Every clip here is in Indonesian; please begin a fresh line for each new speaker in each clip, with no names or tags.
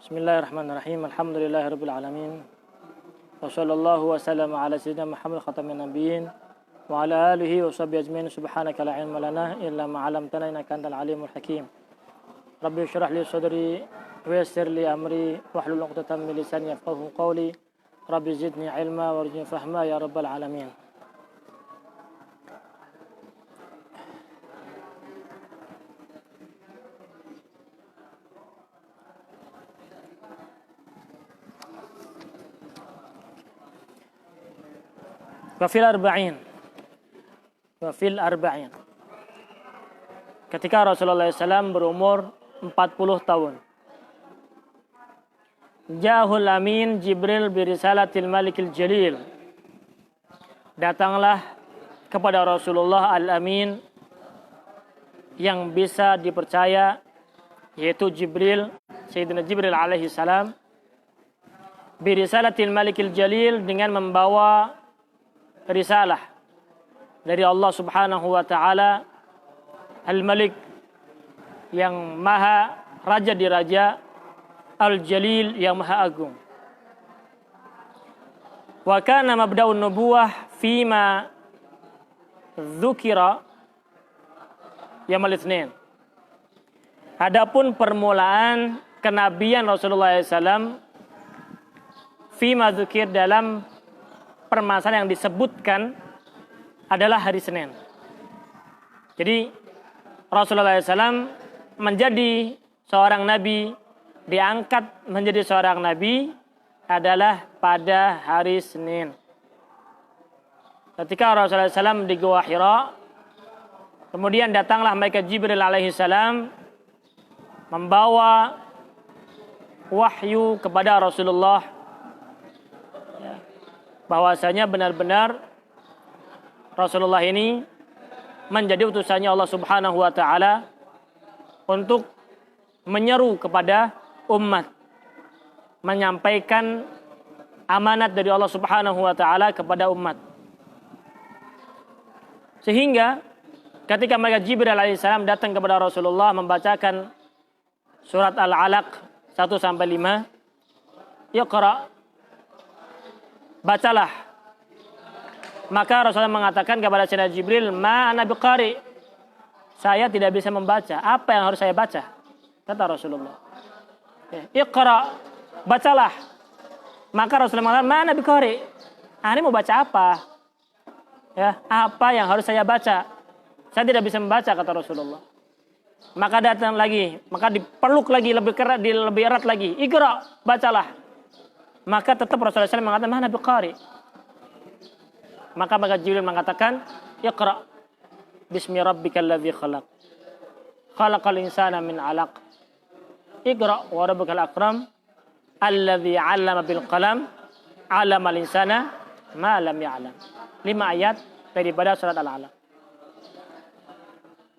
Bismillahirrahmanirrahim. Alhamdulillahirabbil alamin. Wa sallallahu wa sallama ala sayyidina Muhammad khatamin nabiyyin wa ala alihi wa sahbihi ajmain. Subhanaka la ilma lana illa ma 'allamtana innaka antal alimul hakim. Rabbi shrah li sadri wa yassir li amri wahlul 'uqdatam min lisani yafqahu qawli. Rabbi zidni ilma warzuqni fahma ya rabbal alamin. Wafil arba'in. Ketika Rasulullah SAW berumur 40 tahun. Ja'ahul amin Jibril birisalatil malikil jalil. Datanglah kepada Rasulullah al-amin yang bisa dipercaya, yaitu Jibril, Sayyidina Jibril alaihi salam, birisalatil malikil jalil, dengan membawa risalah dari Allah Subhanahu wa taala, Al-Malik yang maha raja di raja, Al-Jalil yang maha agung. Wa kana mabda'un nubuwah fima dzukira yaumul itsnin. Adapun permulaan kenabian Rasulullah SAW fima dzukir, dalam permasalahan yang disebutkan, adalah hari Senin. Jadi Rasulullah SAW menjadi seorang nabi, diangkat menjadi seorang nabi adalah pada hari Senin. Ketika Rasulullah SAW di Gua Hira, kemudian datanglah malaikat Jibril alaihi salam membawa wahyu kepada Rasulullah, bahwasanya benar-benar Rasulullah ini menjadi utusannya Allah Subhanahu wa taala untuk menyeru kepada umat, menyampaikan amanat dari Allah Subhanahu wa taala kepada umat. Sehingga ketika malaikat Jibril alaihissalam datang kepada Rasulullah membacakan surat Al-Alaq 1 sampai 5, Iqra, bacalah. Maka Rasulullah mengatakan kepada Sayyidina Jibril, ma ana biqari, saya tidak bisa membaca. Apa yang harus saya baca? Kata Rasulullah. Iqra, bacalah. Maka Rasulullah mengatakan, ma ana biqari, ini mau baca apa? Ya, apa yang harus saya baca? Saya tidak bisa membaca, kata Rasulullah. Maka datang lagi, maka dipeluk lagi lebih erat lagi. Iqra, bacalah. Maka tetap Rasulullah SAW mengatakan, ma ana biqari. Maka Jibril mengatakan, Iqra bismi rabbikal ladzi khalaq. Khalaqal insana min 'alaq. Iqra wa rabbukal akram alladzi 'allama bil qalam 'allamal insana ma lam ya'lam. 5 ayat daripada surat Al-Alaq.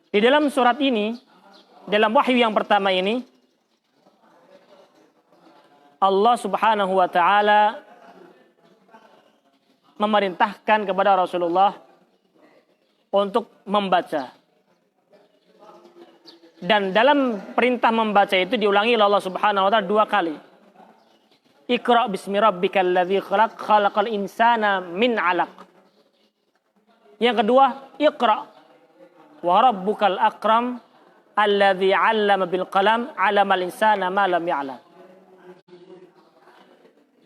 Di dalam surat ini, dalam wahyu yang pertama ini, Allah Subhanahu wa taala memerintahkan kepada Rasulullah untuk membaca. Dan dalam perintah membaca itu diulangi oleh Allah Subhanahu wa taala 2 kali. Iqra bismi rabbikal ladzi khalaq, khalaqal insana min 'alaq. Yang kedua, Iqra wa rabbukal akram alladzi 'allama bil qalam 'allamal insana ma lam ya'lam.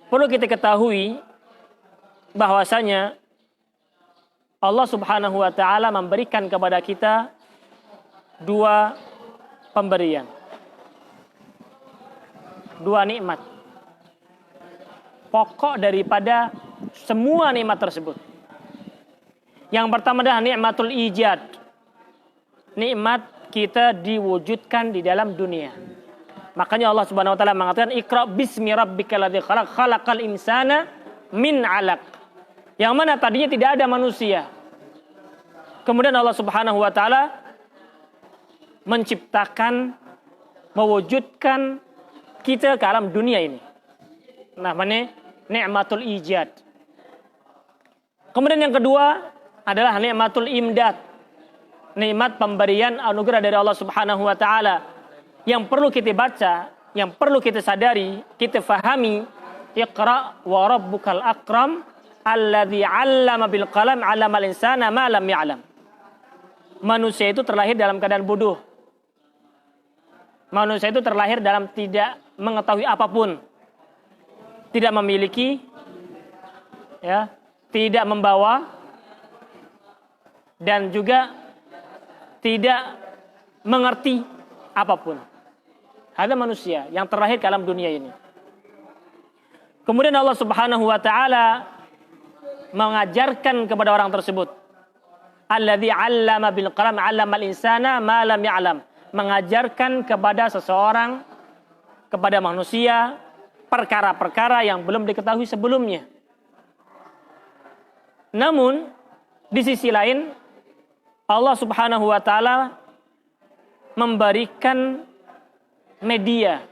Perlu kita ketahui bahwasanya Allah Subhanahu wa taala memberikan kepada kita 2 pemberian, 2 nikmat. Pokok daripada semua nikmat tersebut. Yang pertama adalah nikmatul ijad. Nikmat kita diwujudkan di dalam dunia. Makanya Allah Subhanahu wa taala mengatakan, Iqra bismi rabbikal ladzi khalaq, khalaqal insana min 'alaq. Yang mana tadinya tidak ada manusia. Kemudian Allah Subhanahu wa taala menciptakan, mewujudkan kita ke alam dunia ini. Namanya nikmatul ijad. Kemudian yang kedua adalah nikmatul imdad. Nikmat pemberian anugerah dari Allah Subhanahu wa taala. Yang perlu kita baca yang perlu kita sadari, kita fahami, Iqra wa rabbukal akram alladzi 'allama bil qalam 'allamal insana ma lam ya'lam. Manusia itu terlahir dalam keadaan bodoh. Manusia itu terlahir dalam tidak mengetahui apapun. Tidak memiliki, ya, tidak membawa, dan juga tidak mengerti apapun. Ada manusia yang terlahir dalam dunia ini. Kemudian Allah Subhanahu wa taala mengajarkan kepada orang tersebut, alladzi 'allama bil qalam 'allamal insana ma lam ya'lam. Mengajarkan kepada seseorang, kepada manusia, perkara-perkara yang belum diketahui sebelumnya. Namun di sisi lain Allah Subhanahu wa taala memberikan media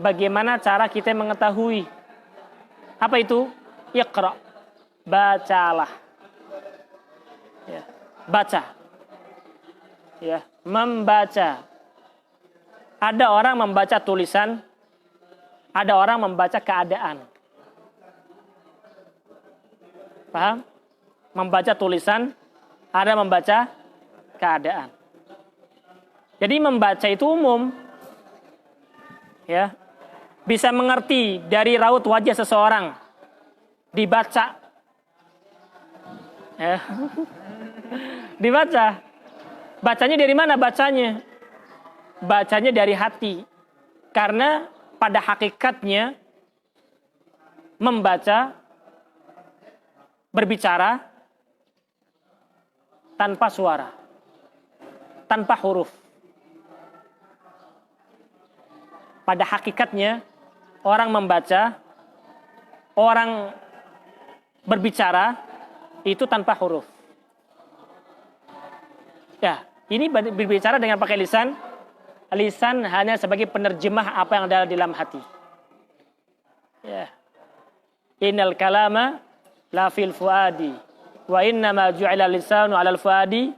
bagaimana cara kita mengetahui. Apa itu? Iqra. Bacalah. Ya, baca. Ya, membaca. Ada orang membaca tulisan, ada orang membaca keadaan. Paham? Membaca tulisan, ada membaca keadaan. Jadi membaca itu umum. Ya. Bisa mengerti dari raut wajah seseorang. Dibaca. Ya. Dibaca. Bacanya dari mana bacanya? Bacanya dari hati. Karena pada hakikatnya membaca, berbicara tanpa suara, tanpa huruf. Pada hakikatnya orang membaca, orang berbicara itu tanpa huruf. Ya, ini berbicara dengan pakai lisan. Lisan hanya sebagai penerjemah apa yang ada di dalam hati. Ya. Innal kalama la fil fuadi wa innama ju'ila lisanu 'alal fuadi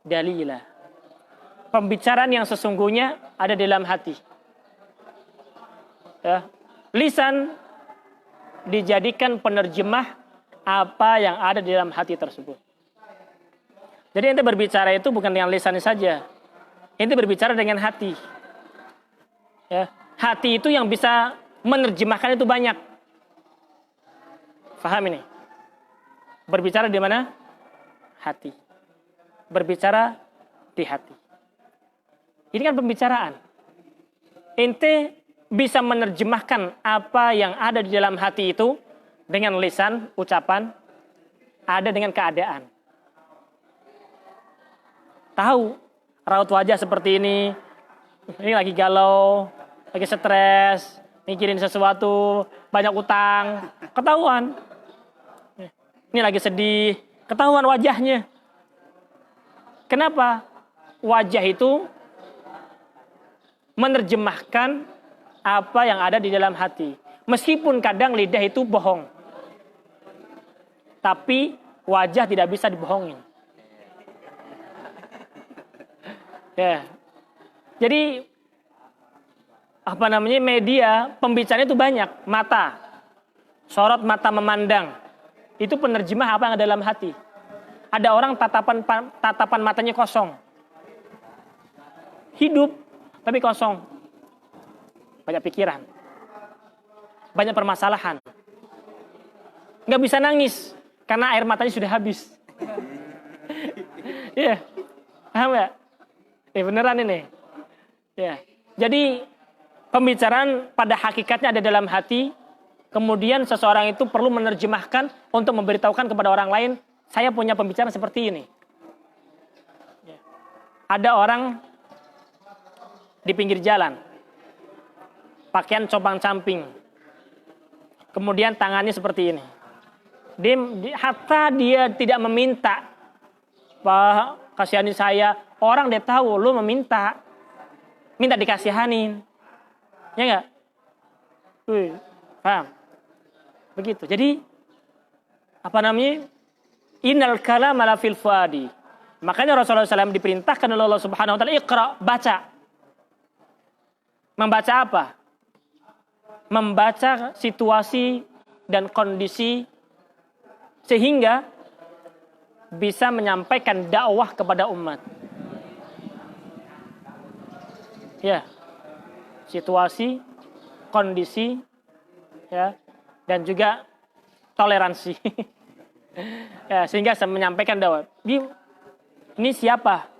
dalila. Pembicaraan yang sesungguhnya ada di dalam hati. Ya. Lisan dijadikan penerjemah apa yang ada di dalam hati tersebut. Jadi ente berbicara itu bukan dengan lisan saja. Ente berbicara dengan hati. Ya. Hati itu yang bisa menerjemahkan itu banyak. Faham ini? Berbicara di mana? Hati. Berbicara di hati. Ini kan pembicaraan. Ente bisa menerjemahkan apa yang ada di dalam hati itu dengan lisan, ucapan, ada dengan keadaan. Tahu raut wajah seperti ini lagi galau, lagi stres, mikirin sesuatu, banyak utang, ketahuan. Ini lagi sedih, ketahuan wajahnya. Kenapa? Wajah itu menerjemahkan apa yang ada di dalam hati. Meskipun kadang lidah itu bohong. Tapi wajah tidak bisa dibohongin. Ya. Jadi media pembicaraan itu banyak. Mata, sorot mata memandang, itu penerjemah apa yang ada dalam hati. Ada orang tatapan matanya kosong, hidup tapi kosong, banyak pikiran, banyak permasalahan, nggak bisa nangis karena air matanya sudah habis. Iya, paham nggak? Beneran ini. Ya. Jadi pembicaraan pada hakikatnya ada dalam hati. Kemudian seseorang itu perlu menerjemahkan untuk memberitahukan kepada orang lain, saya punya pembicaraan seperti ini. Ya. Ada orang di pinggir jalan, pakaian compang-camping, kemudian tangannya seperti ini. Hatta dia tidak meminta, Pak, kasihani saya. Orang dia tahu lu minta dikasihanin, ya nggak? Paham? Begitu. Jadi innal kalama la fil fuadi. Makanya Rasulullah SAW diperintahkan oleh Allah Subhanahu Wa Taala, Iqra, baca. Membaca apa? membaca situasi dan kondisi sehingga bisa menyampaikan dakwah kepada umat. Ya, situasi, kondisi, ya, dan juga toleransi. Ya, sehingga saya menyampaikan dakwah. Ini siapa?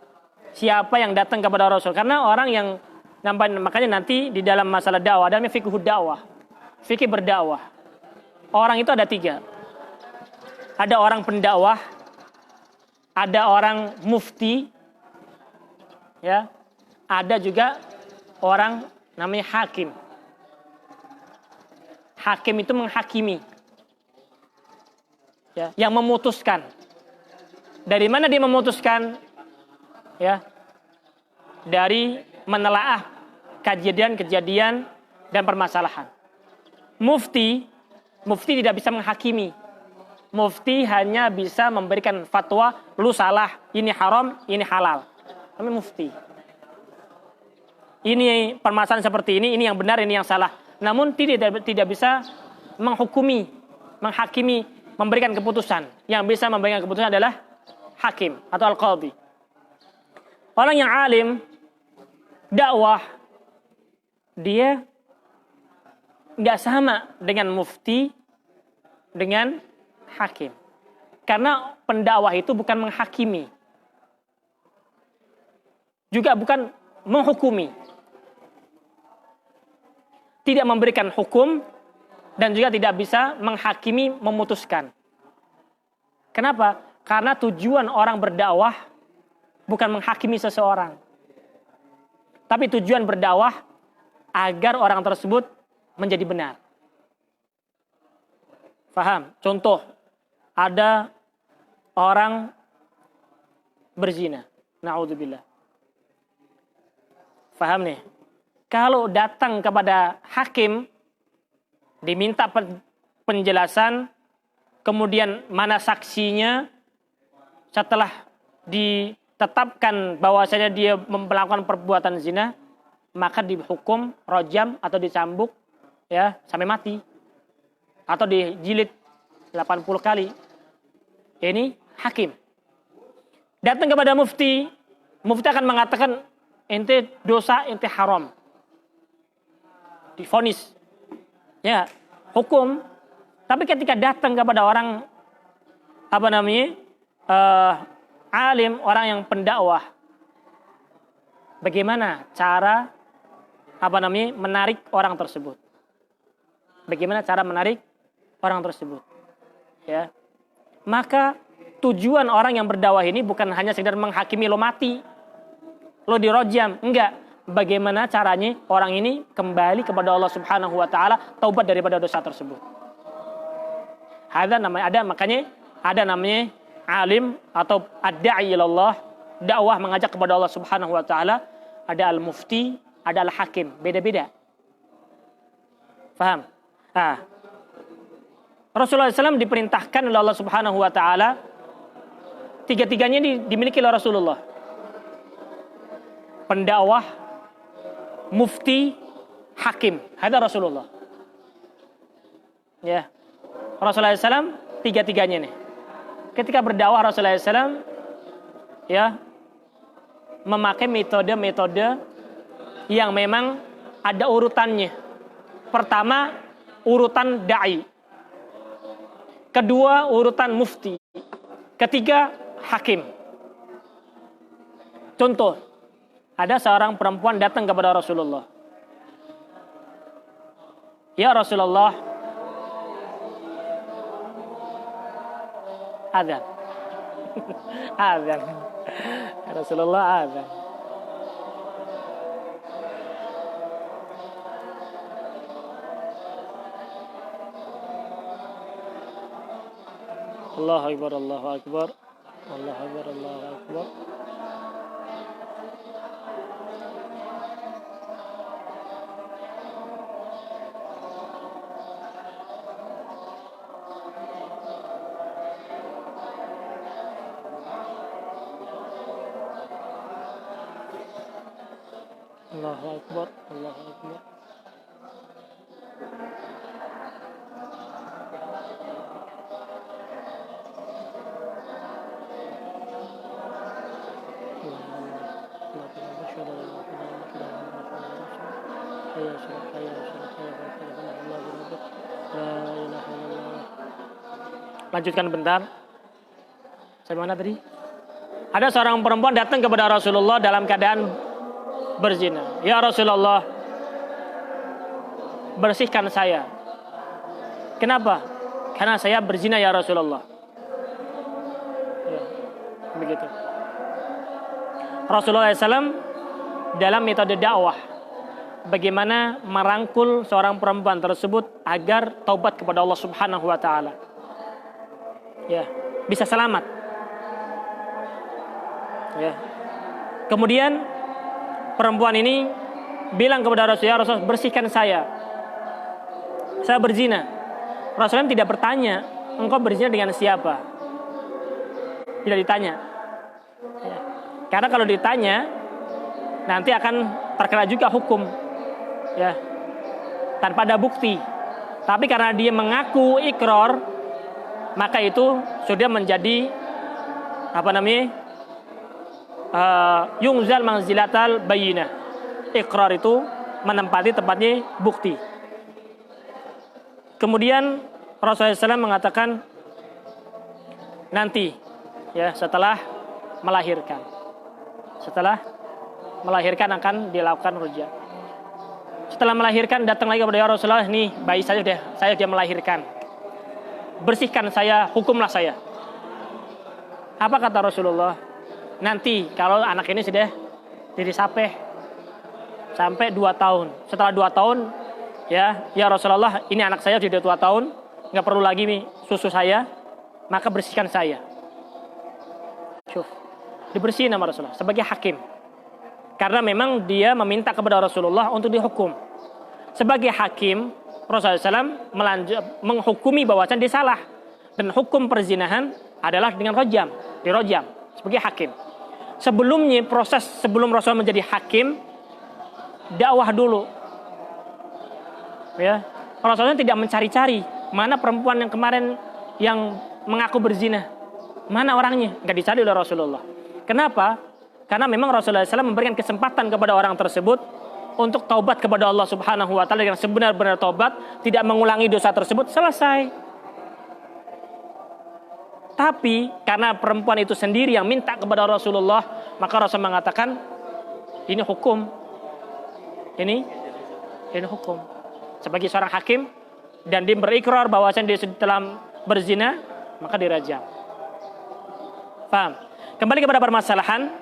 Siapa yang datang kepada Rasul? Karena orang yang makanya nanti di dalam masalah dakwah, dalamnya fikih dakwah, fikih berdakwah. Orang itu ada 3. Ada orang pendakwah, ada orang mufti, ya, ada juga orang namanya hakim. Hakim itu menghakimi, ya, yang memutuskan. Dari mana dia memutuskan? Ya, dari menelaah kejadian-kejadian dan permasalahan. Mufti tidak bisa menghakimi. Mufti hanya bisa memberikan fatwa, lu salah, ini haram, ini halal. Namanya mufti. Ini permasalahan seperti ini yang benar, ini yang salah. Namun tidak bisa menghukumi, menghakimi, memberikan keputusan. Yang bisa memberikan keputusan adalah hakim atau al-qadhi. Orang yang alim, dakwah, dia nggak sama dengan mufti, dengan hakim. Karena pendakwah itu bukan menghakimi, juga bukan menghukumi. Tidak memberikan hukum dan juga tidak bisa menghakimi, memutuskan. Kenapa? Karena tujuan orang berdakwah bukan menghakimi seseorang. Tapi tujuan berdakwah agar orang tersebut menjadi benar. Faham? Contoh, ada orang berzina. Na'udzubillah. Faham nih? Kalau datang kepada hakim, diminta penjelasan, kemudian mana saksinya, setelah ditetapkan bahwasanya dia melakukan perbuatan zina, maka dihukum rojam atau dicambuk, ya, sampai mati, atau dijilid 80 kali. Ini hakim. Datang kepada mufti akan mengatakan ente dosa, ente haram, divonis, ya, hukum. Tapi ketika datang kepada orang alim, orang yang pendakwah, bagaimana cara menarik orang tersebut? Bagaimana cara menarik orang tersebut? Ya. Maka tujuan orang yang berdakwah ini bukan hanya sekedar menghakimi lo mati, lo dirojam, enggak. Bagaimana caranya orang ini kembali kepada Allah Subhanahu wa taala, taubat daripada dosa tersebut. Makanya ada namanya alim atau ad-da'i ilallah, dakwah mengajak kepada Allah Subhanahu wa taala. Ada al-mufti, ada al-hakim, beda-beda. Paham? Nah, Rasulullah SAW diperintahkan oleh Allah Subhanahu wa taala, tiga-tiganya dimiliki oleh Rasulullah. Pendakwah, mufti, hakim. Ada Rasulullah. Ya. Rasulullah SAW tiga-tiganya nih. Ketika berdakwah Rasulullah SAW, ya, memakai metode-metode yang memang ada urutannya. Pertama, urutan da'i. Kedua, urutan mufti. Ketiga, hakim. Contoh, ada seorang perempuan datang kepada Rasulullah. Ya Rasulullah, azan. Azan. Rasulullah azan. Allahu Akbar, Allahu Akbar. Allahu Akbar, Allahu Akbar. Allahu Akbar, Allahu Akbar. hayya 'alal falah, hayya 'alal falah, hayya 'alal falah, la ilaha illallah. Lanjutkan bentar. Sampai mana tadi? Ada seorang perempuan datang kepada Rasulullah dalam keadaan berzina. Ya Rasulullah, bersihkan saya. Kenapa? Karena saya berzina ya Rasulullah. Ya, begitu. Rasulullah SAW dalam metode dakwah, bagaimana merangkul seorang perempuan tersebut agar taubat kepada Allah Subhanahu wa taala. Ya, bisa selamat. Ya. Kemudian perempuan ini bilang kepada Rasulullah, Rasul, bersihkan saya berzina. Rasulullah tidak bertanya, engkau berzina dengan siapa? Tidak ditanya. Ya. Karena kalau ditanya, nanti akan terkena juga hukum, ya, tanpa ada bukti. Tapi karena dia mengaku ikrar, maka itu sudah menjadi yungzal manzilatal bayyinah. Ikrar itu menempati tempatnya bukti. Kemudian Rasulullah SAW mengatakan nanti, ya, setelah melahirkan akan dilakukan rujak. Setelah melahirkan datang lagi kepada Rasulullah, nih bayi saya sudah melahirkan. Bersihkan saya, hukumlah saya. Apa kata Rasulullah? Nanti kalau anak ini sudah dirisapeh sampai 2 tahun. Setelah 2 tahun, ya Rasulullah, ini anak saya sudah 2 tahun, nggak perlu lagi nih susu saya, maka bersihkan saya. Syuf, dibersihin sama Rasulullah sebagai hakim. Karena memang dia meminta kepada Rasulullah untuk dihukum. Sebagai hakim, Rasulullah SAW menghukumi bahwasan dia salah. Dan hukum perzinahan adalah dengan dirojam sebagai hakim. Sebelumnya, sebelum Rasulullah menjadi hakim, dakwah dulu. Ya, Rasulullah tidak mencari-cari mana perempuan yang kemarin yang mengaku berzina, mana orangnya, nggak dicari oleh Rasulullah. Kenapa? Karena memang Rasulullah SAW memberikan kesempatan kepada orang tersebut untuk taubat kepada Allah Subhanahu wa taala dengan sebenar-benar taubat, tidak mengulangi dosa tersebut, selesai. Tapi karena perempuan itu sendiri yang minta kepada Rasulullah, maka Rasul mengatakan ini hukum. Ini hukum. Sebagai seorang hakim dan dia berikrar bahwasanya dia telah berzina, maka dirajam. Paham? Kembali kepada permasalahan,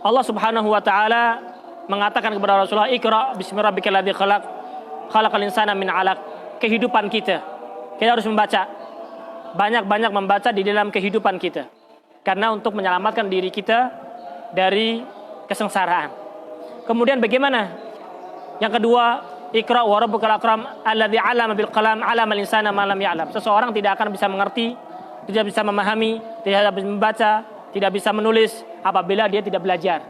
Allah Subhanahu wa taala mengatakan kepada Rasulullah, "Iqra bismi rabbikal ladzi khalaq, khalaqal insana min 'alaq." Kehidupan kita harus membaca. Banyak-banyak membaca di dalam kehidupan kita. Karena untuk menyelamatkan diri kita dari kesengsaraan. Kemudian bagaimana? Yang kedua, Iqra wa rabbukal akram alladzi 'allama bil qalam 'allamal insana ma lam ya'lam. Seseorang tidak akan bisa mengerti, tidak bisa memahami, tidak bisa membaca, tidak bisa menulis apabila dia tidak belajar.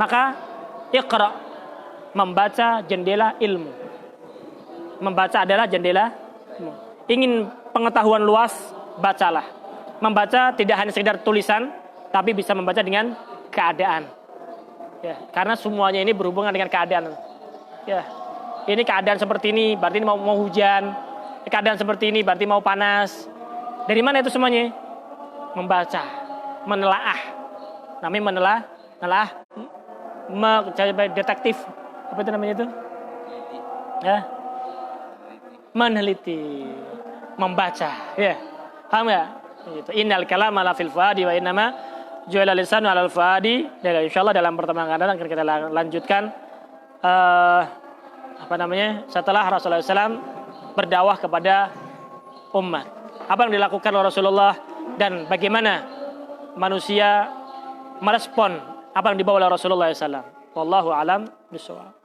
Maka Iqra, membaca jendela ilmu. Membaca adalah jendela ilmu. Ingin pengetahuan luas, bacalah. Membaca tidak hanya sekedar tulisan, tapi bisa membaca dengan keadaan. Ya, karena semuanya ini berhubungan dengan keadaan. Ya, ini keadaan seperti ini, berarti ini mau hujan. Keadaan seperti ini, berarti mau panas. Dari mana itu semuanya? Membaca, menelaah. Namanya menelaah, detektif. Apa itu namanya itu? Ya, meneliti. Membaca, ya, paham ya? Gitu. Innal kalama la fil fuadi wa innama ju'ila lisanu 'alal fuadi. Dan insyaallah dalam pertemuan akan datang kita lanjutkan setelah Rasulullah SAW berdakwah kepada umat. Apa yang dilakukan oleh Rasulullah dan bagaimana manusia merespon apa yang dibawa oleh Rasulullah SAW. Wallahu a'lam bishawab.